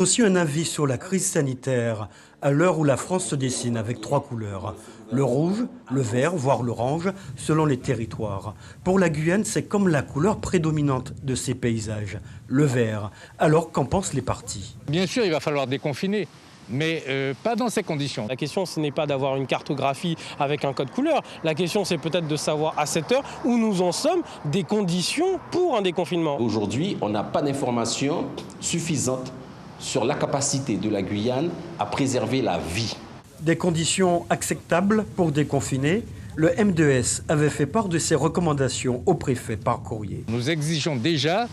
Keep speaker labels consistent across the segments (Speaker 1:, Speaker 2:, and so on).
Speaker 1: Aussi un avis sur la crise sanitaire à l'heure où la France se dessine avec 3 couleurs. Le rouge, le vert, voire l'orange, selon les territoires. Pour la Guyane, c'est comme la couleur prédominante de ces paysages, le vert. Alors qu'en pensent les partis?
Speaker 2: Bien sûr, il va falloir déconfiner, mais pas dans ces conditions.
Speaker 3: La question, ce n'est pas d'avoir une cartographie avec un code couleur. La question, c'est peut-être de savoir à cette heure où nous en sommes des conditions pour un déconfinement.
Speaker 4: Aujourd'hui, on n'a pas d'informations suffisantes sur la capacité de la Guyane à préserver la vie.
Speaker 1: Des conditions acceptables pour déconfiner. Le M2S avait fait part de ses recommandations au préfet par courrier.
Speaker 2: Nous exigeons déjà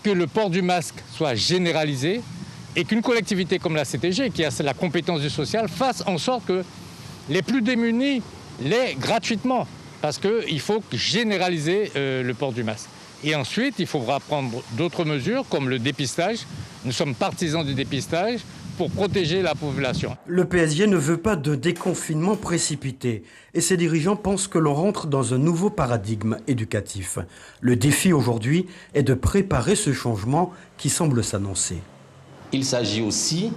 Speaker 2: que le port du masque soit généralisé et qu'une collectivité comme la CTG, qui a la compétence du social, fasse en sorte que les plus démunis l'aient gratuitement. Parce qu'il faut généraliser le port du masque. Et ensuite, il faudra prendre d'autres mesures comme le dépistage. Nous sommes partisans du dépistage pour protéger la population.
Speaker 1: Le PSG ne veut pas de déconfinement précipité et ses dirigeants pensent que l'on rentre dans un nouveau paradigme éducatif. Le défi aujourd'hui est de préparer ce changement qui semble s'annoncer.
Speaker 4: Il s'agit aussi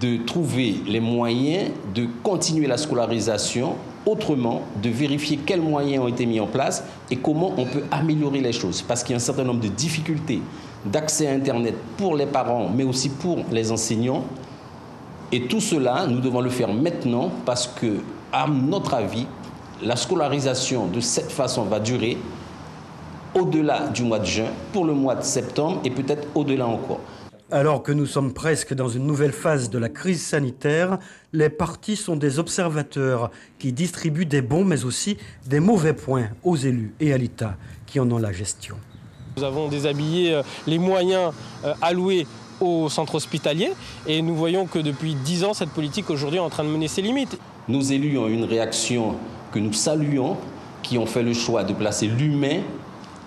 Speaker 4: de trouver les moyens de continuer la scolarisation autrement, de vérifier quels moyens ont été mis en place et comment on peut améliorer les choses. Parce qu'il y a un certain nombre de difficultés d'accès à Internet pour les parents, mais aussi pour les enseignants. Et tout cela, nous devons le faire maintenant parce que, à notre avis, la scolarisation de cette façon va durer au-delà du mois de juin, pour le mois de septembre et peut-être au-delà encore.
Speaker 1: Alors que nous sommes presque dans une nouvelle phase de la crise sanitaire, les partis sont des observateurs qui distribuent des bons mais aussi des mauvais points aux élus et à l'État qui en ont la gestion.
Speaker 3: Nous avons déshabillé les moyens alloués au centre hospitalier et nous voyons que depuis 10 ans, cette politique aujourd'hui est en train de mener ses limites.
Speaker 4: Nos élus ont une réaction que nous saluons, qui ont fait le choix de placer l'humain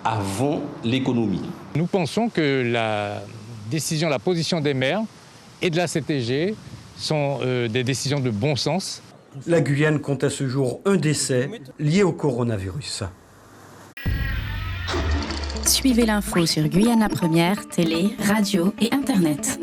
Speaker 4: avant l'économie.
Speaker 2: Nous pensons que la position des maires et de la CTG sont des décisions de bon sens.
Speaker 1: La Guyane compte à ce jour un décès lié au coronavirus.
Speaker 5: Suivez l'info sur Guyana Première, télé, radio et Internet.